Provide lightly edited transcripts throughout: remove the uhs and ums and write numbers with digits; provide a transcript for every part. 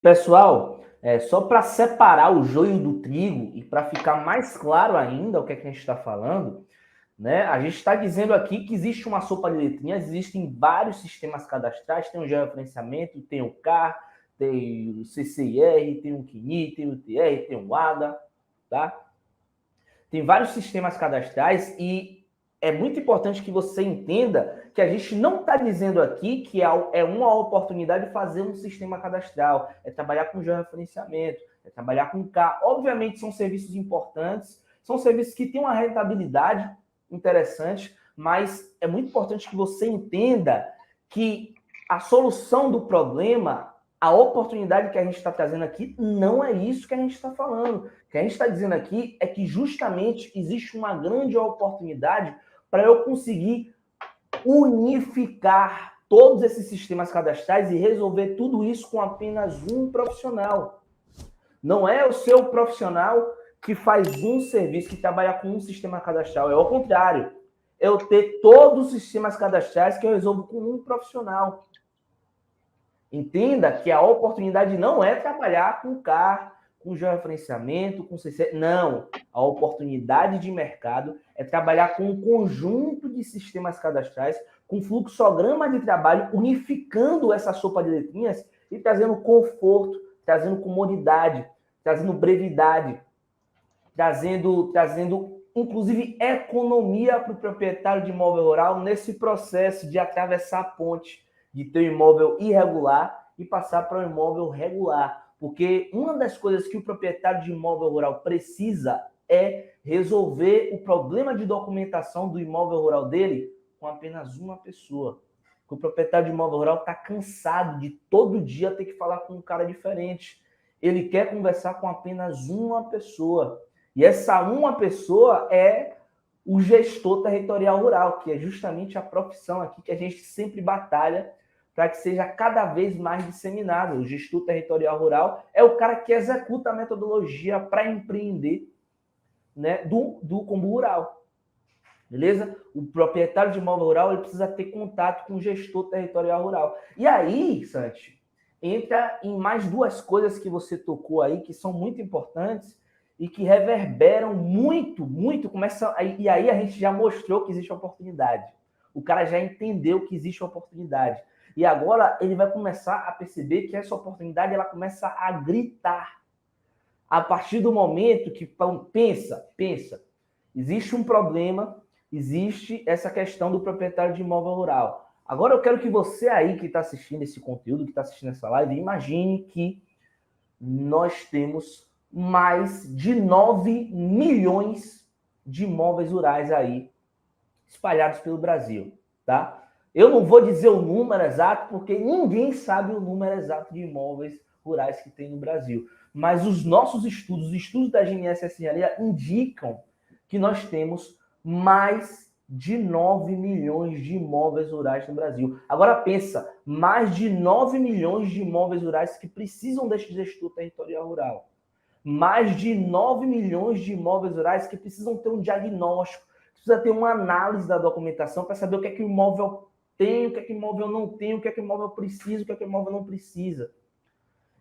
Pessoal, só para separar o joio do trigo e para ficar mais claro ainda o que é que a gente está falando, né? A gente está dizendo aqui que existe uma sopa de letrinhas, existem vários sistemas cadastrais, tem o georreferenciamento, tem o CAR, tem o CCIR, tem o CNI, tem o TR, tem o ADA, tá? Tem vários sistemas cadastrais e é muito importante que você entenda que a gente não está dizendo aqui que é uma oportunidade de fazer um sistema cadastral, é trabalhar com georreferenciamento, é trabalhar com CAR. Obviamente são serviços importantes, são serviços que têm uma rentabilidade interessante, mas é muito importante que você entenda que a solução do problema, a oportunidade que a gente está trazendo aqui, não é isso que a gente está falando. O que a gente está dizendo aqui é que justamente existe uma grande oportunidade para eu conseguir unificar todos esses sistemas cadastrais e resolver tudo isso com apenas um profissional. Não é o seu profissional que faz um serviço, que trabalha com um sistema cadastral. É ao contrário. Eu ter todos os sistemas cadastrais que eu resolvo com um profissional. Entenda que a oportunidade não é trabalhar com CAR, com georreferenciamento, com CC. Não. A oportunidade de mercado é trabalhar com um conjunto de sistemas cadastrais, com fluxograma de trabalho, unificando essa sopa de letrinhas e trazendo conforto, trazendo comodidade, trazendo brevidade, trazendo inclusive economia para o proprietário de imóvel rural nesse processo de atravessar a ponte, de ter um imóvel irregular e passar para um imóvel regular. Porque uma das coisas que o proprietário de imóvel rural precisa é resolver o problema de documentação do imóvel rural dele com apenas uma pessoa. O proprietário de imóvel rural está cansado de todo dia ter que falar com um cara diferente. Ele quer conversar com apenas uma pessoa. E essa uma pessoa é o gestor territorial rural, que é justamente a profissão aqui que a gente sempre batalha para que seja cada vez mais disseminado. O gestor territorial rural é o cara que executa a metodologia para empreender, né, do combo rural. Beleza? O proprietário de imóvel rural ele precisa ter contato com o gestor territorial rural. E aí, Santi, entra em mais duas coisas que você tocou aí, que são muito importantes e que reverberam muito, e aí a gente já mostrou que existe oportunidade. O cara já entendeu que existe oportunidade. E agora ele vai começar a perceber que essa oportunidade ela começa a gritar. A partir do momento que pensa, existe um problema, existe essa questão do proprietário de imóvel rural. Agora eu quero que você aí que está assistindo esse conteúdo, que está assistindo essa live, imagine que nós temos mais de 9 milhões de imóveis rurais aí espalhados pelo Brasil, tá? Eu não vou dizer o número exato, porque ninguém sabe o número exato de imóveis rurais que tem no Brasil. Mas os nossos estudos, os estudos da GNSS Engenharia indicam que nós temos mais de 9 milhões de imóveis rurais no Brasil. Agora pensa, mais de 9 milhões de imóveis rurais que precisam deste gestor territorial rural. Mais de 9 milhões de imóveis rurais que precisam ter um diagnóstico, precisa ter uma análise da documentação para saber o que é que o imóvel tem, o que é que o imóvel não tem, o que é que o imóvel precisa, o que é que o imóvel não precisa.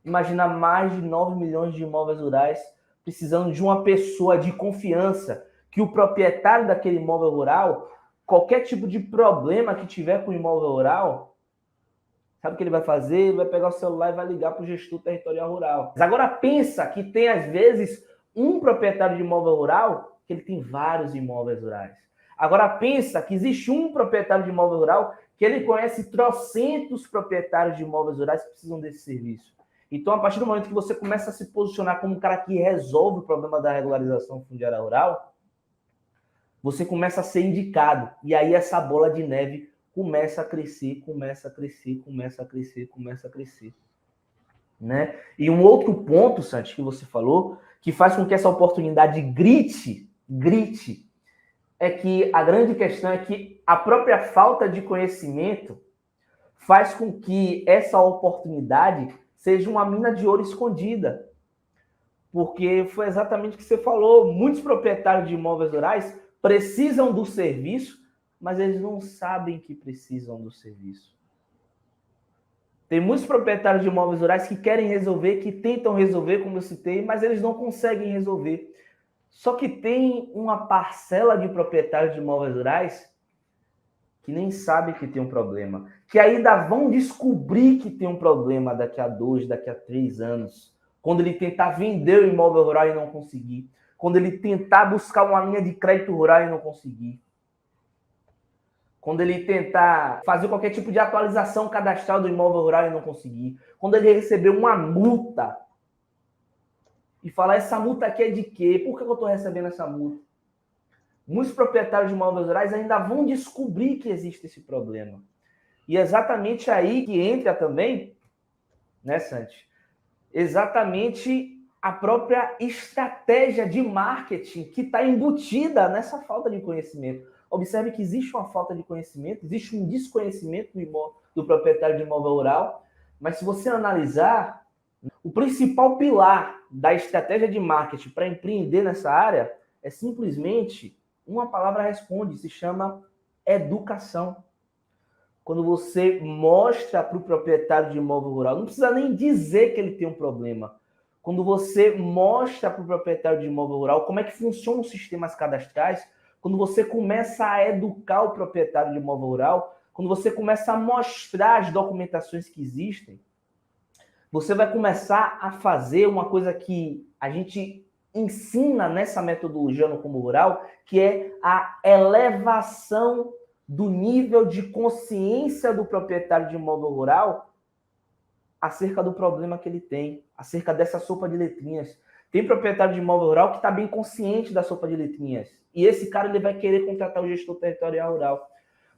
Imagina mais de 9 milhões de imóveis rurais precisando de uma pessoa de confiança, que o proprietário daquele imóvel rural, qualquer tipo de problema que tiver com o imóvel rural, sabe o que ele vai fazer? Ele vai pegar o celular e vai ligar para o gestor territorial rural. Mas agora pensa que tem, às vezes, um proprietário de imóvel rural que ele tem vários imóveis rurais. Agora pensa que existe um proprietário de imóvel rural que ele conhece trocentos proprietários de imóveis rurais que precisam desse serviço. Então, a partir do momento que você começa a se posicionar como um cara que resolve o problema da regularização fundiária rural, você começa a ser indicado. E aí essa bola de neve começa a crescer, começa a crescer, começa a crescer, começa a crescer. Né? E um outro ponto, Santi, que você falou, que faz com que essa oportunidade grite, é que a grande questão é que a própria falta de conhecimento faz com que essa oportunidade seja uma mina de ouro escondida. Porque foi exatamente o que você falou. Muitos proprietários de imóveis rurais precisam do serviço, mas eles não sabem que precisam do serviço. Tem muitos proprietários de imóveis rurais que querem resolver, que tentam resolver, como eu citei, mas eles não conseguem resolver. Só que tem uma parcela de proprietários de imóveis rurais que nem sabe que tem um problema, que ainda vão descobrir que tem um problema daqui a 2, daqui a 3 anos, quando ele tentar vender o imóvel rural e não conseguir, quando ele tentar buscar uma linha de crédito rural e não conseguir, quando ele tentar fazer qualquer tipo de atualização cadastral do imóvel rural e não conseguir, quando ele receber uma multa e falar, essa multa aqui é de quê? Por que eu estou recebendo essa multa? Muitos proprietários de imóveis rurais ainda vão descobrir que existe esse problema. E é exatamente aí que entra também, né, Santi? Exatamente a própria estratégia de marketing que está embutida nessa falta de conhecimento. Observe que existe uma falta de conhecimento, existe um desconhecimento do proprietário de imóvel rural, mas se você analisar, o principal pilar da estratégia de marketing para empreender nessa área é simplesmente uma palavra responde, se chama educação. Quando você mostra para o proprietário de imóvel rural, não precisa nem dizer que ele tem um problema. Quando você mostra para o proprietário de imóvel rural como é que funcionam os sistemas cadastrais, quando você começa a educar o proprietário de imóvel rural, quando você começa a mostrar as documentações que existem, você vai começar a fazer uma coisa que a gente ensina nessa metodologia no Combo Rural, que é a elevação do nível de consciência do proprietário de imóvel rural acerca do problema que ele tem, acerca dessa sopa de letrinhas. Tem proprietário de imóvel rural que está bem consciente da sopa de letrinhas. E esse cara ele vai querer contratar o gestor territorial rural.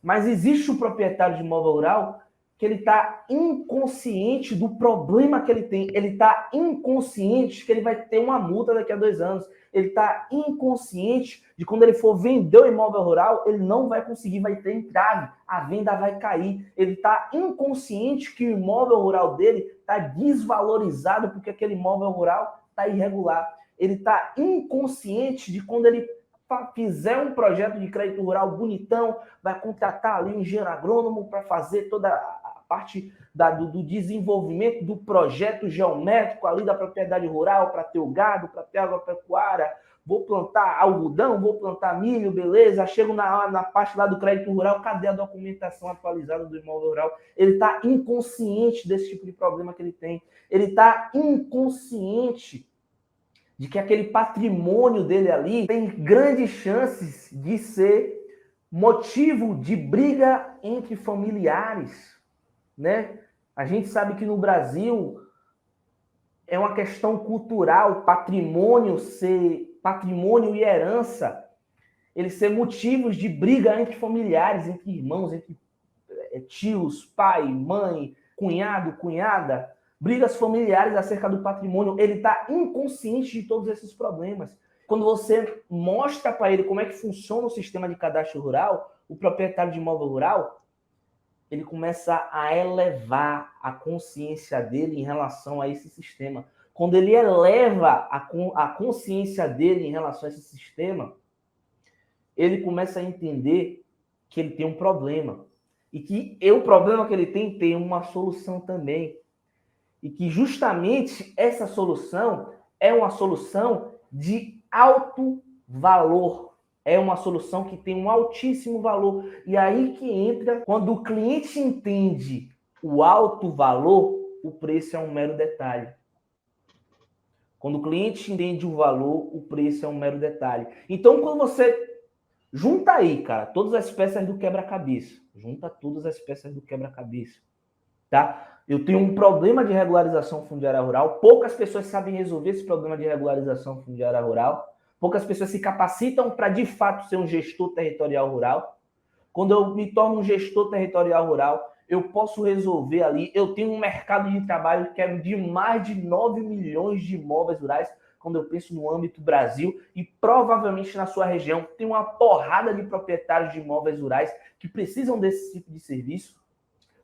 Mas existe o proprietário de imóvel rural que ele está inconsciente do problema que ele tem. Ele está inconsciente que ele vai ter uma multa daqui a 2 anos. Ele está inconsciente de quando ele for vender o imóvel rural, ele não vai conseguir, vai ter entrave, a venda vai cair. Ele está inconsciente que o imóvel rural dele está desvalorizado porque aquele imóvel rural está irregular. Ele está inconsciente de quando ele fizer um projeto de crédito rural bonitão, vai contratar ali um engenheiro agrônomo para fazer toda a parte do desenvolvimento do projeto geométrico ali da propriedade rural, para ter o gado, para ter agropecuária, vou plantar algodão, vou plantar milho, beleza, chego na parte lá do crédito rural, cadê a documentação atualizada do imóvel rural? Ele está inconsciente desse tipo de problema que ele tem. Ele está inconsciente de que aquele patrimônio dele ali tem grandes chances de ser motivo de briga entre familiares, né? A gente sabe que no Brasil é uma questão cultural, patrimônio e herança, eles ser motivos de briga entre familiares, entre irmãos, entre tios, pai, mãe, cunhado, cunhada, brigas familiares acerca do patrimônio. Ele está inconsciente de todos esses problemas. Quando você mostra para ele como é que funciona o sistema de cadastro rural, o proprietário de imóvel rural, ele começa a elevar a consciência dele em relação a esse sistema. Quando ele eleva a consciência dele em relação a esse sistema, ele começa a entender que ele tem um problema. E que o problema que ele tem uma solução também. E que justamente essa solução é uma solução de alto valor. É uma solução que tem um altíssimo valor. E aí que entra, quando o cliente entende o alto valor, o preço é um mero detalhe. Quando o cliente entende o valor, o preço é um mero detalhe. Então, quando você junta aí, cara, todas as peças do quebra-cabeça. Junta todas as peças do quebra-cabeça. Tá? Eu tenho um problema de regularização fundiária rural. Poucas pessoas sabem resolver esse problema de regularização fundiária rural. Poucas pessoas se capacitam para, de fato, ser um gestor territorial rural. Quando eu me torno um gestor territorial rural, eu posso resolver ali. Eu tenho um mercado de trabalho que é de mais de 9 milhões de imóveis rurais, quando eu penso no âmbito Brasil, e provavelmente na sua região tem uma porrada de proprietários de imóveis rurais que precisam desse tipo de serviço.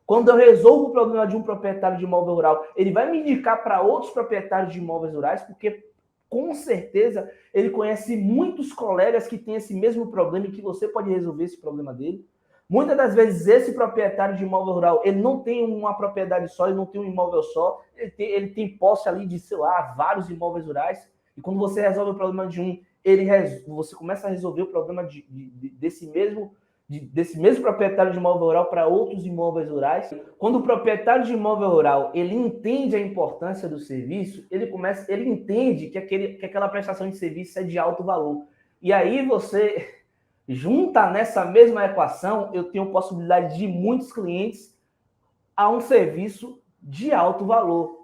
Quando eu resolvo o problema de um proprietário de imóvel rural, ele vai me indicar para outros proprietários de imóveis rurais, porque com certeza ele conhece muitos colegas que têm esse mesmo problema e que você pode resolver esse problema dele. Muitas das vezes, esse proprietário de imóvel rural, ele não tem uma propriedade só, ele não tem um imóvel só, ele tem posse ali de, sei lá, vários imóveis rurais, e quando você resolve o problema de um, você começa a resolver o problema desse mesmo proprietário de imóvel rural para outros imóveis rurais. Quando o proprietário de imóvel rural, ele entende a importância do serviço, ele entende que aquela prestação de serviço é de alto valor. E aí você junta nessa mesma equação, eu tenho possibilidade de muitos clientes a um serviço de alto valor.